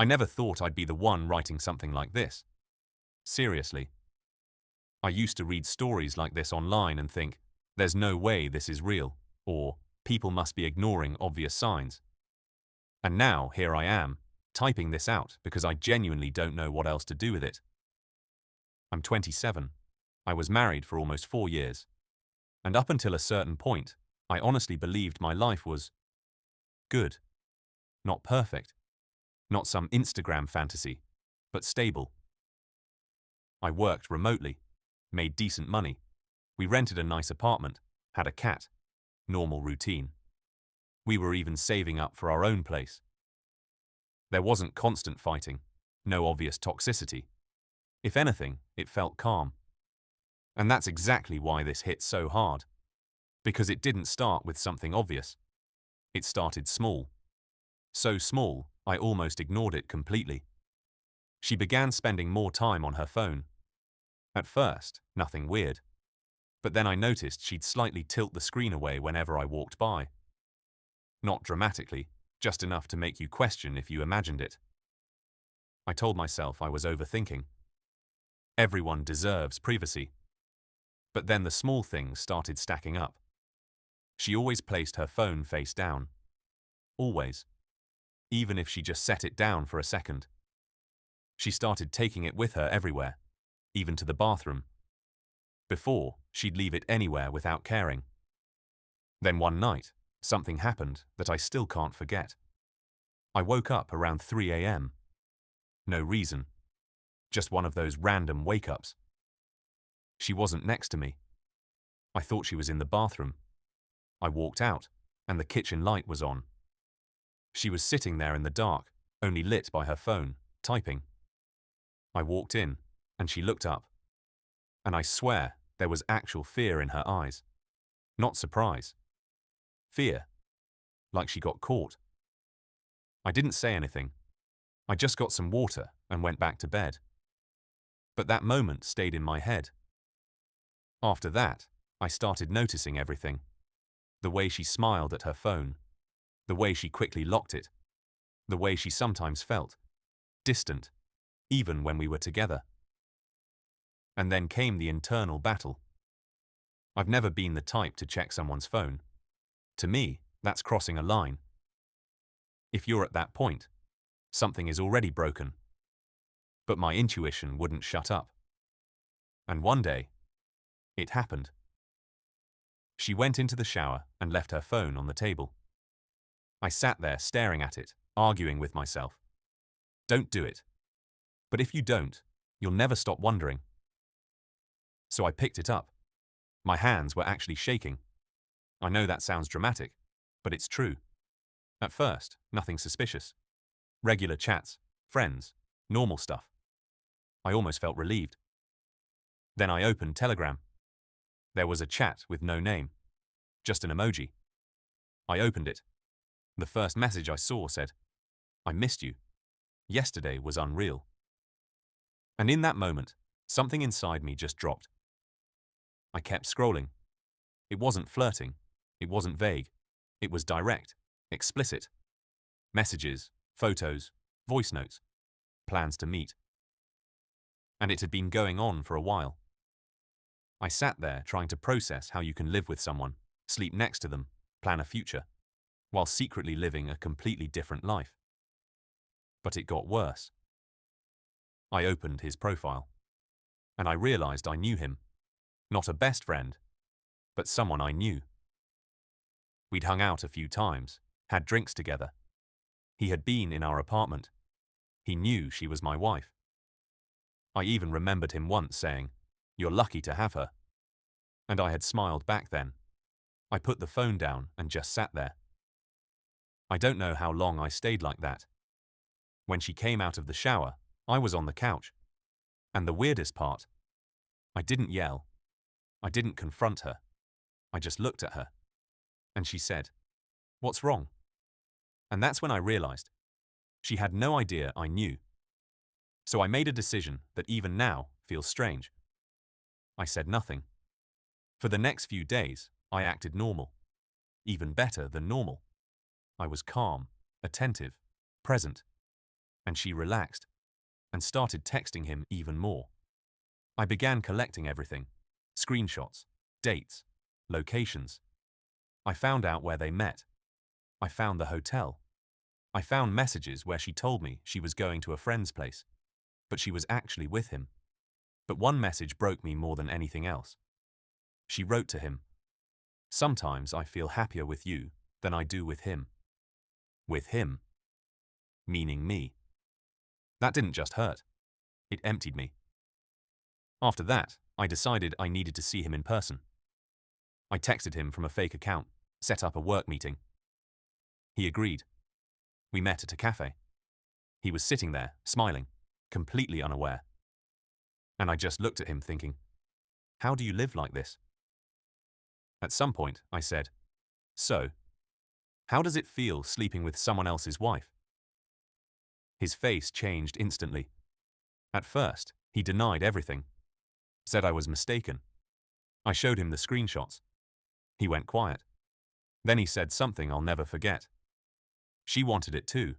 I never thought I'd be the one writing something like this. Seriously. I used to read stories like this online and think, there's no way this is real, or people must be ignoring obvious signs. And now, here I am, typing this out because I genuinely don't know what else to do with it. I'm 27. I was married for almost 4 years. And up until a certain point, I honestly believed my life was good. Not perfect. Not some Instagram fantasy, but stable. I worked remotely, made decent money. We rented a nice apartment, had a cat. Normal routine. We were even saving up for our own place. There wasn't constant fighting, no obvious toxicity. If anything, it felt calm. And that's exactly why this hit so hard. Because it didn't start with something obvious. It started small. So small, I almost ignored it completely. She began spending more time on her phone. At first, nothing weird. But then I noticed she'd slightly tilt the screen away whenever I walked by. Not dramatically, just enough to make you question if you imagined it. I told myself I was overthinking. Everyone deserves privacy. But then the small things started stacking up. She always placed her phone face down. Always. Even if she just set it down for a second. She started taking it with her everywhere, even to the bathroom. Before, she'd leave it anywhere without caring. Then one night, something happened that I still can't forget. I woke up around 3 a.m. No reason. Just one of those random wake-ups. She wasn't next to me. I thought she was in the bathroom. I walked out, and the kitchen light was on. She was sitting there in the dark, only lit by her phone, typing. I walked in, and she looked up. And I swear there was actual fear in her eyes. Not surprise. Fear. Like she got caught. I didn't say anything. I just got some water and went back to bed. But that moment stayed in my head. After that, I started noticing everything. The way she smiled at her phone. The way she quickly locked it. The way she sometimes felt distant, even when we were together. And then came the internal battle. I've never been the type to check someone's phone. To me, that's crossing a line. If you're at that point, something is already broken. But my intuition wouldn't shut up. And one day, it happened. She went into the shower and left her phone on the table. I sat there staring at it, arguing with myself. Don't do it. But if you don't, you'll never stop wondering. So I picked it up. My hands were actually shaking. I know that sounds dramatic, but it's true. At first, nothing suspicious. Regular chats, friends, normal stuff. I almost felt relieved. Then I opened Telegram. There was a chat with no name. Just an emoji. I opened it. The first message I saw said, "I missed you. Yesterday was unreal." And in that moment, something inside me just dropped. I kept scrolling. It wasn't flirting. It wasn't vague. It was direct, explicit. Messages, photos, voice notes, plans to meet. And it had been going on for a while. I sat there trying to process how you can live with someone, sleep next to them, plan a future, while secretly living a completely different life. But it got worse. I opened his profile, and I realized I knew him. Not a best friend, but someone I knew. We'd hung out a few times, had drinks together. He had been in our apartment. He knew she was my wife. I even remembered him once saying, "You're lucky to have her." And I had smiled back then. I put the phone down and just sat there. I don't know how long I stayed like that. When she came out of the shower, I was on the couch. And the weirdest part, I didn't yell. I didn't confront her. I just looked at her. And she said, "What's wrong?" And that's when I realized she had no idea I knew. So I made a decision that even now feels strange. I said nothing. For the next few days, I acted normal. Even better than normal. I was calm, attentive, present. And she relaxed and started texting him even more. I began collecting everything: screenshots, dates, locations. I found out where they met. I found the hotel. I found messages where she told me she was going to a friend's place, but she was actually with him. But one message broke me more than anything else. She wrote to him, "Sometimes I feel happier with you than I do with him." With him, meaning me. That didn't just hurt. It emptied me. After that, I decided I needed to see him in person. I texted him from a fake account, set up a work meeting. He agreed. We met at a cafe. He was sitting there, smiling, completely unaware. And I just looked at him thinking, how do you live like this? At some point, I said, "So, how does it feel sleeping with someone else's wife?" His face changed instantly. At first, he denied everything, said I was mistaken. I showed him the screenshots. He went quiet. Then he said something I'll never forget. She wanted it too.